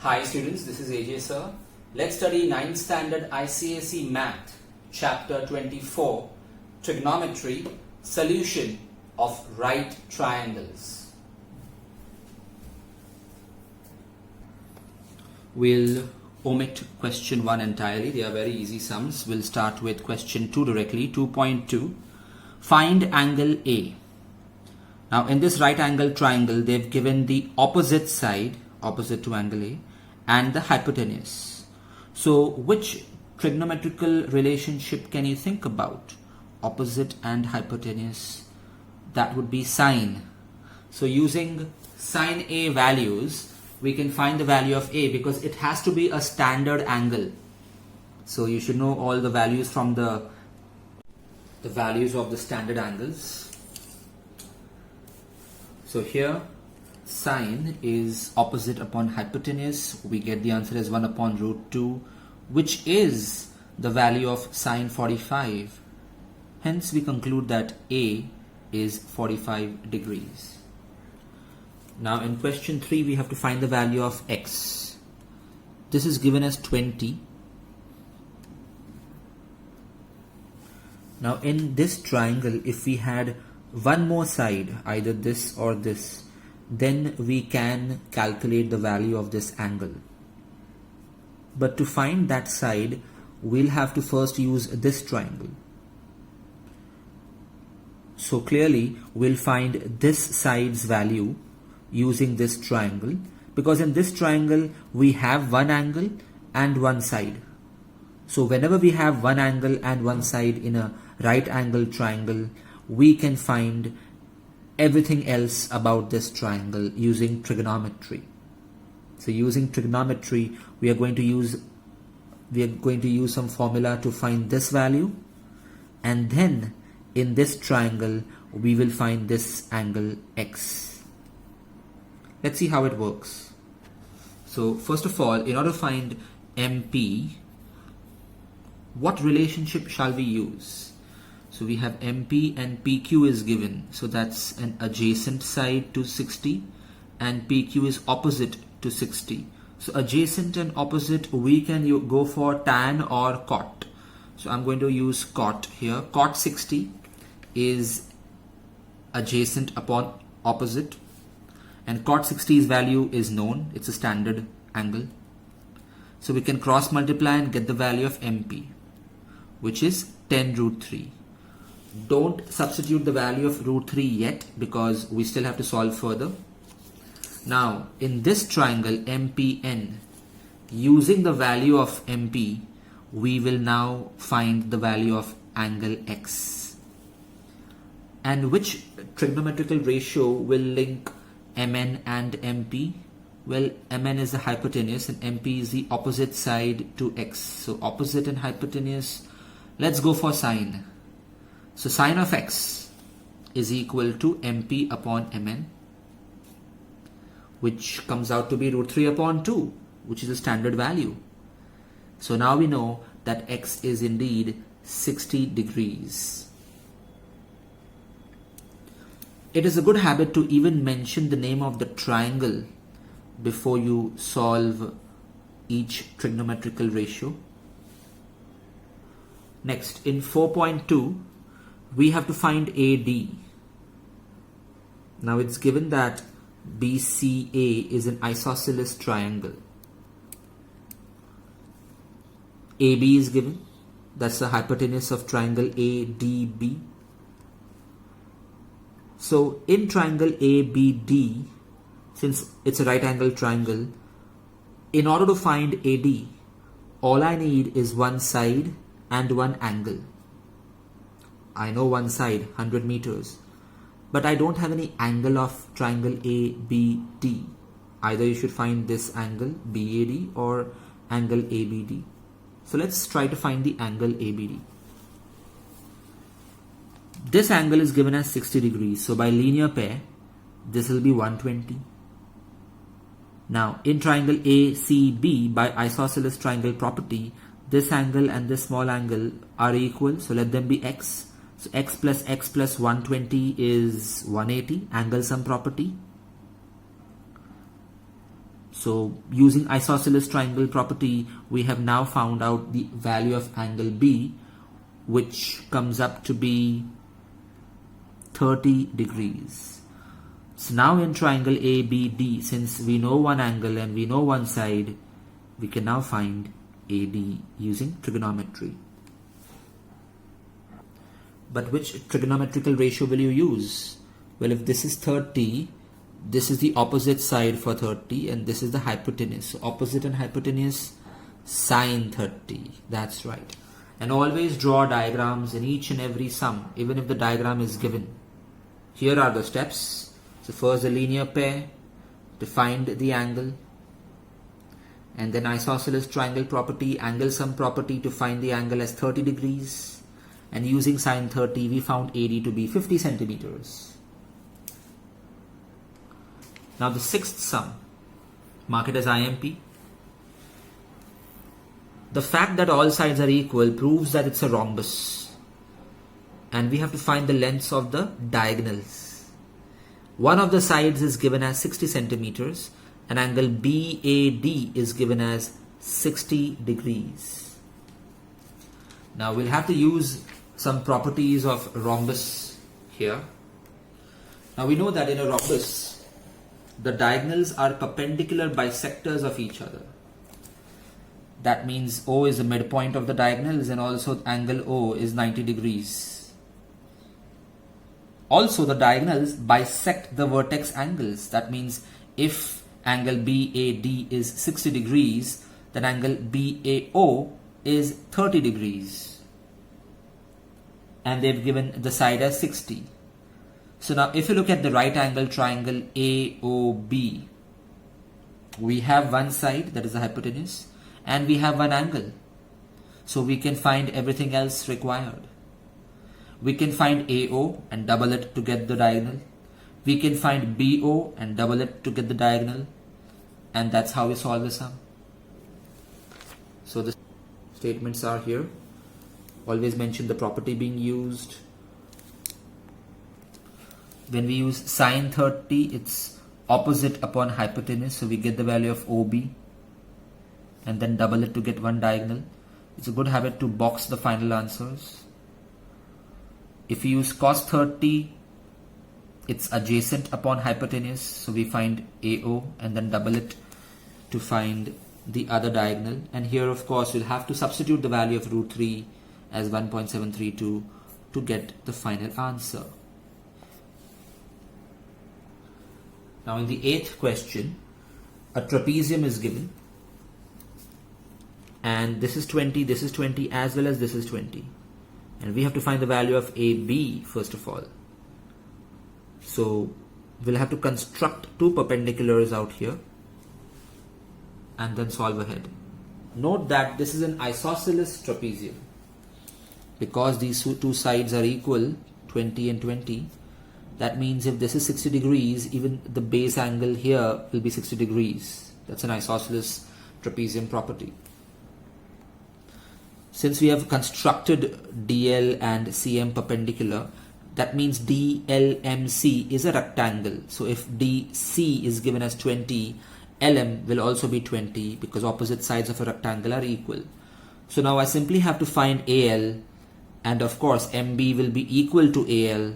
Hi students, this is AJ sir. Let's study 9th standard ICSE Math, chapter 24, Trigonometry, solution of right triangles. We'll omit question 1 entirely. They are very easy sums. We'll start with question 2 directly. 2.2. Find angle A. Now in this right angle triangle, they've given the opposite side, opposite to angle A, and the hypotenuse. So which trigonometrical relationship can you think about? Opposite and hypotenuse. That would be sine. So using sine A values, we can find the value of A because it has to be a standard angle. So you should know all the values from the values of the standard angles. So here sine is opposite upon hypotenuse. We get the answer as 1 upon root 2, which is the value of sine 45. Hence we conclude that A is 45 degrees. Now in question 3 we have to find the value of x. This is given as 20. Now in this triangle, if we had one more side, either this or this, then we can calculate the value of this angle. But to find that side, we'll have to first use this triangle. So clearly we'll find this side's value using this triangle, because in this triangle we have one angle and one side. So whenever we have one angle and one side in a right angle triangle, we can find everything else about this triangle using trigonometry. So using trigonometry, we are going to use some formula to find this value, and then in this triangle we will find this angle x. Let's see how it works. So first of all, in order to find MP, what relationship shall we use? So we have MP and PQ is given. So that's an adjacent side to 60 and PQ is opposite to 60. So adjacent and opposite, we can go for tan or cot. So I'm going to use cot here. Cot 60 is adjacent upon opposite, and cot 60's value is known. It's a standard angle. So we can cross multiply and get the value of MP, which is 10 root 3. Don't substitute the value of root 3 yet because we still have to solve further. Now in this triangle MPN, using the value of MP, we will now find the value of angle X. And which trigonometrical ratio will link MN and MP? Well, MN is the hypotenuse and MP is the opposite side to X. So opposite and hypotenuse, let's go for sine. So sine of x is equal to MP upon Mn, which comes out to be root 3 upon 2, which is a standard value. So now we know that x is indeed 60 degrees. It is a good habit to even mention the name of the triangle before you solve each trigonometrical ratio. Next, in 4.2, we have to find AD. Now it's given that BCA is an isosceles triangle. AB is given. That's the hypotenuse of triangle ADB. So in triangle ABD, since it's a right angle triangle, in order to find AD, all I need is one side and one angle. I know one side, 100 meters, but I don't have any angle of triangle ABD. Either you should find this angle BAD or angle ABD. So let's try to find the angle ABD. This angle is given as 60 degrees. So by linear pair, this will be 120. Now in triangle ACB, by isosceles triangle property, this angle and this small angle are equal. So let them be x. So x plus 120 is 180, angle sum property. So using isosceles triangle property, we have now found out the value of angle B, which comes up to be 30 degrees. So now in triangle ABD, since we know one angle and we know one side, we can now find AD using trigonometry. But which trigonometrical ratio will you use? Well, if this is 30, this is the opposite side for 30 and this is the hypotenuse. So opposite and hypotenuse, sine 30. That's right. And always draw diagrams in each and every sum, even if the diagram is given. Here are the steps. So first the linear pair to find the angle, and then isosceles triangle property, angle sum property to find the angle as 30 degrees. And using sine 30, we found AD to be 50 centimeters. Now the sixth sum, mark it as IMP. The fact that all sides are equal proves that it's a rhombus. And we have to find the lengths of the diagonals. One of the sides is given as 60 centimeters and angle BAD is given as 60 degrees. Now we'll have to use some properties of rhombus here. Now we know that in a rhombus, the diagonals are perpendicular bisectors of each other. That means O is the midpoint of the diagonals and also angle O is 90 degrees. Also the diagonals bisect the vertex angles. That means if angle BAD is 60 degrees, then angle BAO is 30 degrees. And they've given the side as 60. So now if you look at the right angle triangle AOB, we have one side, that is the hypotenuse, and we have one angle. So we can find everything else required. We can find AO and double it to get the diagonal. We can find BO and double it to get the diagonal. And that's how we solve the sum. So the statements are here. Always mention the property being used. When we use sine 30, it's opposite upon hypotenuse. So we get the value of OB and then double it to get one diagonal. It's a good habit to box the final answers. If you use cos 30, it's adjacent upon hypotenuse. So we find AO and then double it to find the other diagonal. And here of course we'll have to substitute the value of root 3 as 1.732 to get the final answer. Now in the 8th question, a trapezium is given and this is 20, this is 20 as well as this is 20. And we have to find the value of AB first of all. So we'll have to construct two perpendiculars out here and then solve ahead. Note that this is an isosceles trapezium. Because these two sides are equal, 20 and 20, that means if this is 60 degrees, even the base angle here will be 60 degrees. That's an isosceles trapezium property. Since we have constructed DL and CM perpendicular, that means DLMC is a rectangle. So if DC is given as 20, LM will also be 20 because opposite sides of a rectangle are equal. So now I simply have to find AL, and of course MB will be equal to AL,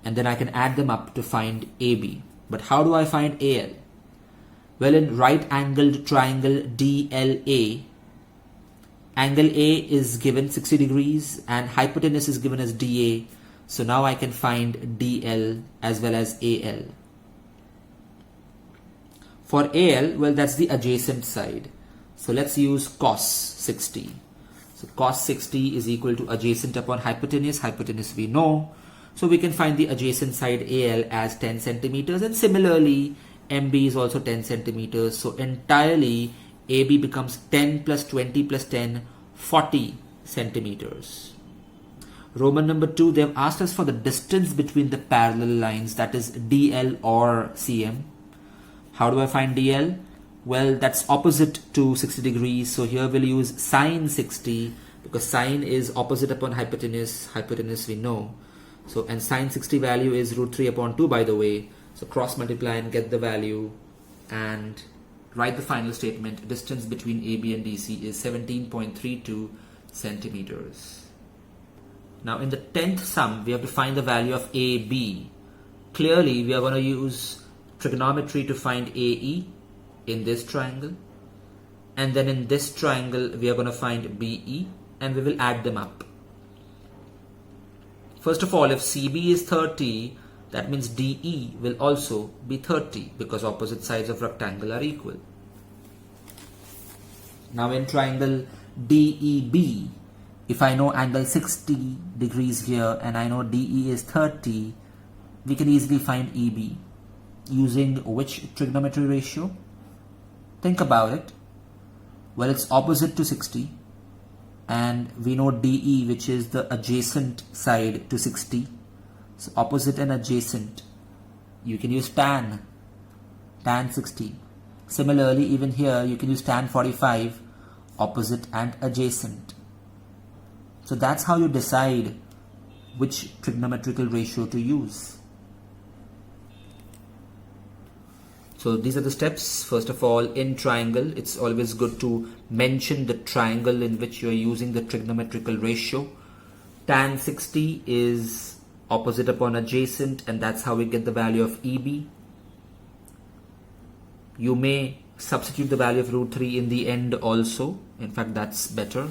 and then I can add them up to find AB. But how do I find AL? Well, in right angled triangle DLA, angle A is given 60 degrees and hypotenuse is given as DA. So now I can find DL as well as AL. For AL, well, that's the adjacent side. So let's use cos 60. So cos 60 is equal to adjacent upon hypotenuse. Hypotenuse we know. So we can find the adjacent side AL as 10 centimeters. And similarly, MB is also 10 centimeters. So entirely AB becomes 10 plus 20 plus 10, 40 centimeters. Roman number 2, they have asked us for the distance between the parallel lines, that is DL or CM. How do I find DL? Well, that's opposite to 60 degrees. So here we'll use sine 60 because sine is opposite upon hypotenuse. Hypotenuse we know. So, and sine 60 value is root 3 upon 2 by the way. So cross multiply and get the value and write the final statement. Distance between AB and DC is 17.32 centimeters. Now in the 10th sum, we have to find the value of AB. Clearly, we are going to use trigonometry to find AE in this triangle. And then in this triangle, we are going to find BE and we will add them up. First of all, if CB is 30, that means DE will also be 30 because opposite sides of rectangle are equal. Now in triangle DEB, if I know angle 60 degrees here and I know DE is 30, we can easily find EB using which trigonometry ratio? Think about it. Well, it's opposite to 60 and we know DE, which is the adjacent side to 60. So opposite and adjacent, you can use tan 60. Similarly, even here you can use tan 45, opposite and adjacent. So that's how you decide which trigonometrical ratio to use. So these are the steps. First of all, in triangle, it's always good to mention the triangle in which you are using the trigonometrical ratio. Tan 60 is opposite upon adjacent, and that's how we get the value of EB. You may substitute the value of root 3 in the end also. In fact, that's better.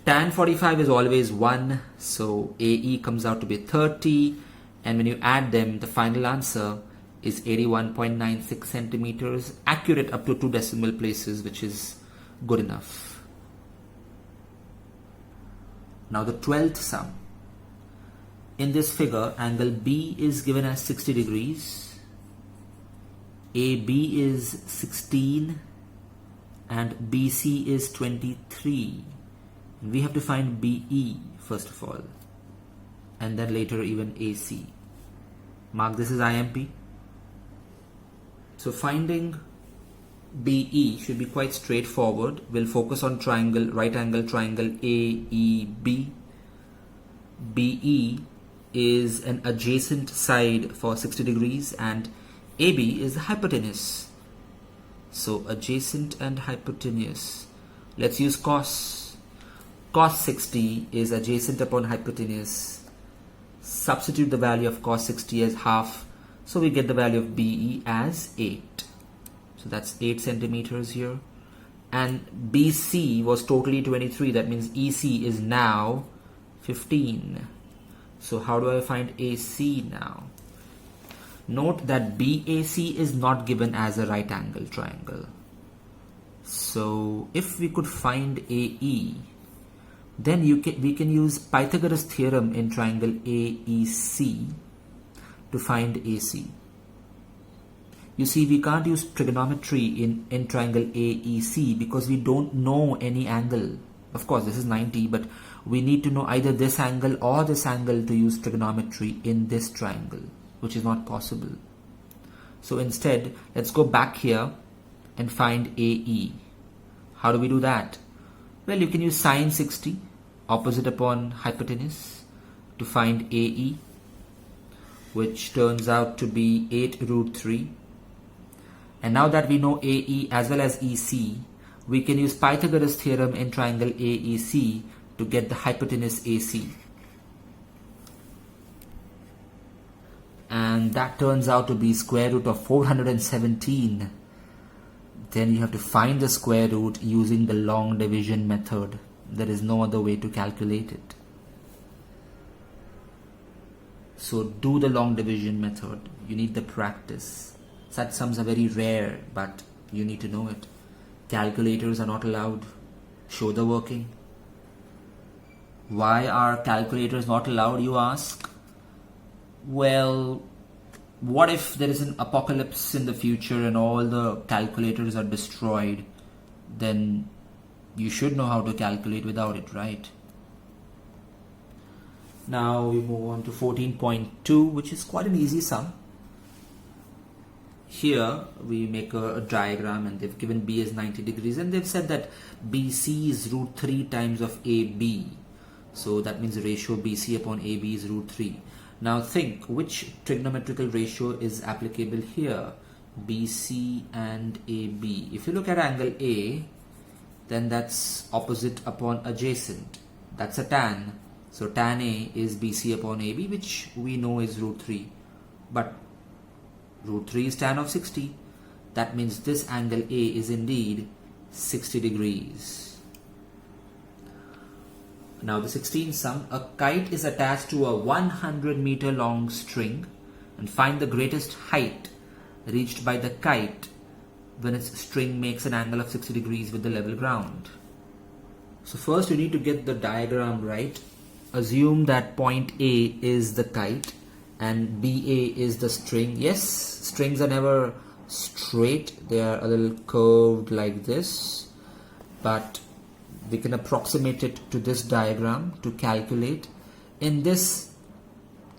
Tan 45 is always 1, so AE comes out to be 30, and when you add them, the final answer is 81.96 centimeters, accurate up to 2 decimal places, which is good enough. Now the 12th sum. In this figure, angle B is given as 60 degrees, AB is 16 and BC is 23. We have to find BE first of all and then later even AC. Mark this as IMP. So finding BE should be quite straightforward. We'll focus on triangle, right angle triangle AEB. BE is an adjacent side for 60 degrees and AB is the hypotenuse. So adjacent and hypotenuse. Let's use cos. Cos 60 is adjacent upon hypotenuse. Substitute the value of cos 60 as half. So we get the value of BE as 8. So that's 8 centimeters here. And BC was totally 23. That means EC is now 15. So how do I find AC now? Note that BAC is not given as a right angle triangle. So if we could find AE, then we can use Pythagoras Theorem in triangle AEC to find AC. You see, we can't use trigonometry in triangle AEC because we don't know any angle. Of course, this is 90, but we need to know either this angle or this angle to use trigonometry in this triangle, which is not possible. So instead, let's go back here and find AE. How do we do that? Well, you can use sine 60, opposite upon hypotenuse, to find AE, which turns out to be 8 root 3. And now that we know AE as well as EC, we can use Pythagoras Theorem in triangle AEC to get the hypotenuse AC. And that turns out to be square root of 417. Then you have to find the square root using the long division method. There is no other way to calculate it. So do the long division method. You need the practice. Such sums are very rare, but you need to know it. Calculators are not allowed. Show the working. Why are calculators not allowed, you ask? Well, what if there is an apocalypse in the future and all the calculators are destroyed? Then you should know how to calculate without it, right? Now we move on to 14.2, which is quite an easy sum. Here we make a diagram and they've given B as 90 degrees and they've said that BC is root 3 times of AB. So that means the ratio BC upon AB is root 3. Now think which trigonometrical ratio is applicable here. BC and AB. If you look at angle A, then that's opposite upon adjacent. That's a tan. So tan A is BC upon AB, which we know is root 3. But root 3 is tan of 60. That means this angle A is indeed 60 degrees. Now the 16th sum. A kite is attached to a 100-meter long string, and find the greatest height reached by the kite when its string makes an angle of 60 degrees with the level ground. So first you need to get the diagram right. Assume that point A is the kite and BA is the string. Yes, strings are never straight, they are a little curved like this, but we can approximate it to this diagram to calculate. In this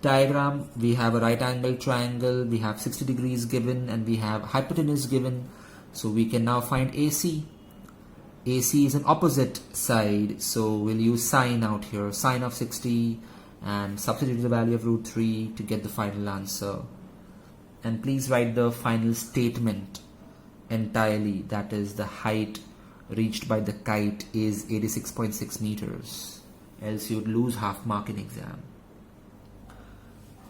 diagram we have a right angle triangle, we have 60 degrees given, and we have hypotenuse given. So we can now find AC. AC is an opposite side, so we'll use sine out here, sine of 60, and substitute the value of root 3 to get the final answer. And please write the final statement entirely, that is the height reached by the kite is 86.6 meters, else you'd lose half mark in exam.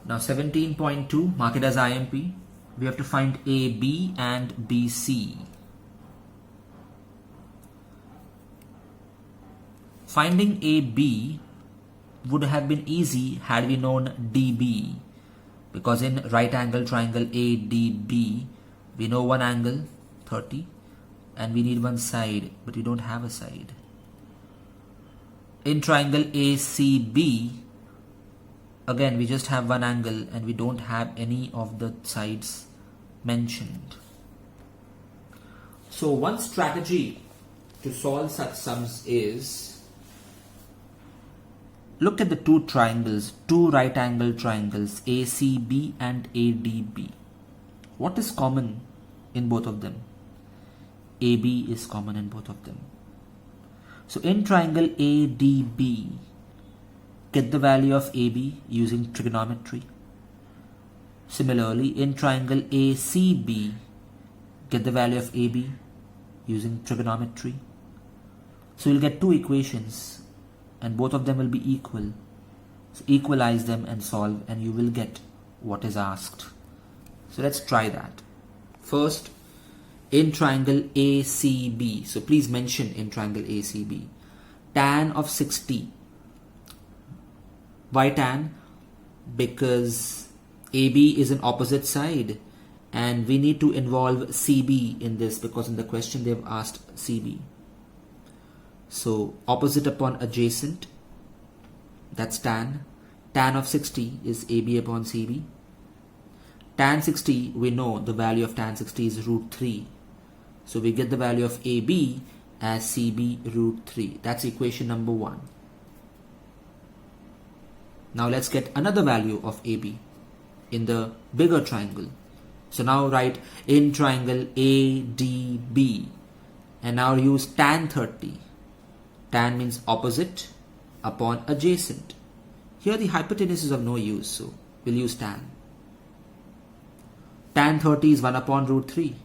Now 17.2, mark it as IMP. We have to find AB and BC. Finding AB would have been easy had we known DB, because in right angle triangle ADB we know one angle 30 and we need one side, but we don't have a side. In triangle ACB, again we just have one angle and we don't have any of the sides mentioned. So one strategy to solve such sums is look at the two triangles, two right angle triangles ACB and ADB. What is common in both of them? AB is common in both of them. So in triangle ADB, get the value of AB using trigonometry. Similarly, in triangle ACB, get the value of AB using trigonometry. So you'll get two equations and both of them will be equal. So equalize them and solve and you will get what is asked. So let's try that. First, in triangle ACB, so please mention in triangle ACB, tan of 60. Why tan? Because AB is an opposite side and we need to involve CB in this because in the question they've asked CB. So opposite upon adjacent, that's tan. Tan of 60 is AB upon CB. Tan 60, we know the value of tan 60 is root 3. So we get the value of AB as CB root 3. That's equation number 1. Now let's get another value of AB in the bigger triangle. So now write in triangle ADB and now use tan 30. Tan means opposite upon adjacent. Here the hypotenuse is of no use, so we'll use tan. Tan 30 is 1 upon root 3.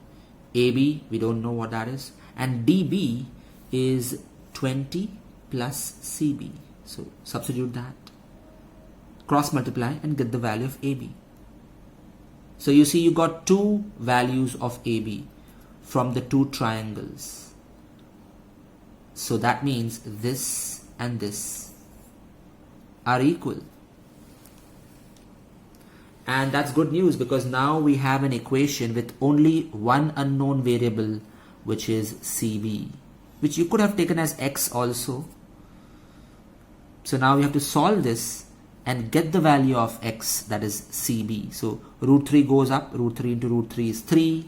AB, we don't know what that is. And DB is 20 plus CB. So substitute that. Cross multiply and get the value of AB. So you see you got two values of AB from the two triangles. So that means this and this are equal. And that's good news because now we have an equation with only one unknown variable, which is CB, which you could have taken as X also. So now we have to solve this and get the value of X, that is CB. So root 3 goes up, root 3 into root 3 is 3.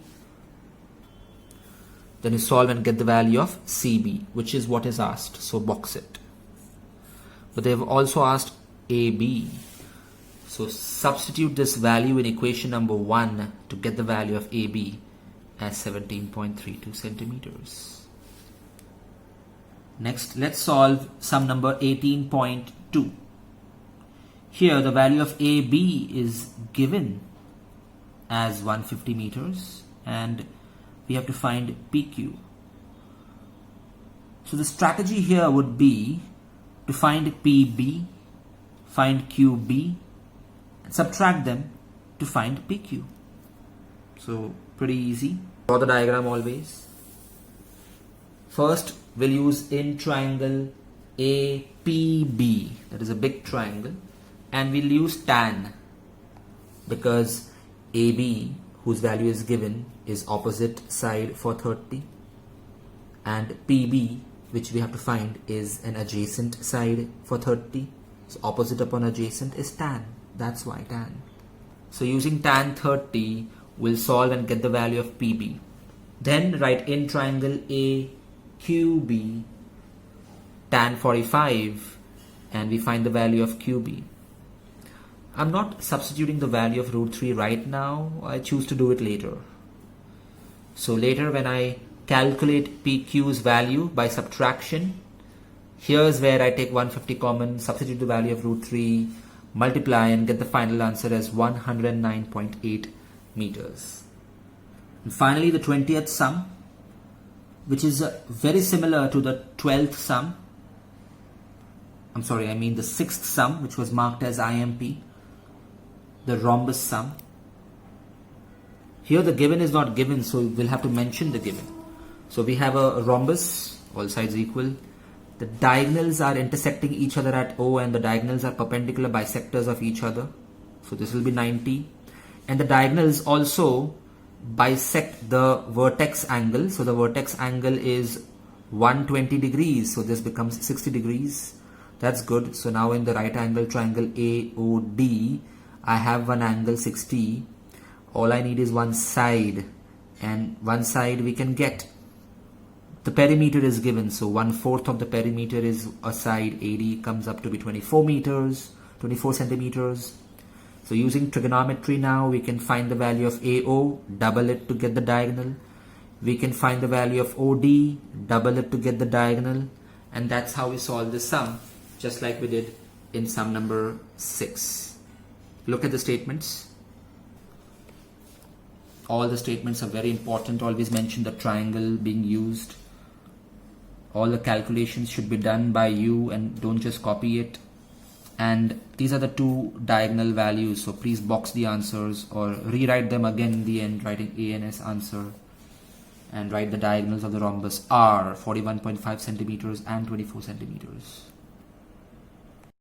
Then you solve and get the value of CB, which is what is asked. So box it. But they've also asked AB. So substitute this value in equation number 1 to get the value of AB as 17.32 centimeters. Next, let's solve sum number 18.2. Here the value of AB is given as 150 meters and we have to find PQ. So the strategy here would be to find PB, find QB, and subtract them to find PQ. So pretty easy. Draw the diagram always. First, we'll use in triangle APB, that is a big triangle, and we'll use tan because AB, whose value is given, is opposite side for 30, and PB, which we have to find, is an adjacent side for 30. So opposite upon adjacent is tan. That's why tan. So using tan 30, we'll solve and get the value of PB. Then write in triangle AQB tan 45, and we find the value of QB. I'm not substituting the value of root 3 right now. I choose to do it later. So later when I calculate PQ's value by subtraction, here's where I take 150 common, substitute the value of root 3, multiply, and get the final answer as 109.8 meters. And finally the 20th sum, which is very similar to the 12th sum. The 6th sum, which was marked as IMP, the rhombus sum. Here the given is not given, so we'll have to mention the given. So we have a rhombus, all sides equal. The diagonals are intersecting each other at O, and the diagonals are perpendicular bisectors of each other. So this will be 90. And the diagonals also bisect the vertex angle. So the vertex angle is 120 degrees. So this becomes 60 degrees. That's good. So now in the right angle triangle AOD, I have one angle 60. All I need is one side, and one side we can get. The perimeter is given, so 1/4 of the perimeter is a side. AD comes up to be 24 centimeters. So using trigonometry now, we can find the value of AO, double it to get the diagonal. We can find the value of OD, double it to get the diagonal. And that's how we solve this sum, just like we did in sum number 6. Look at the statements. All the statements are very important. Always mention the triangle being used. All the calculations should be done by you, and don't just copy it. And these are the two diagonal values, so please box the answers or rewrite them again in the end, writing A and S answer, and write the diagonals of the rhombus are 41.5 centimeters and 24 centimeters.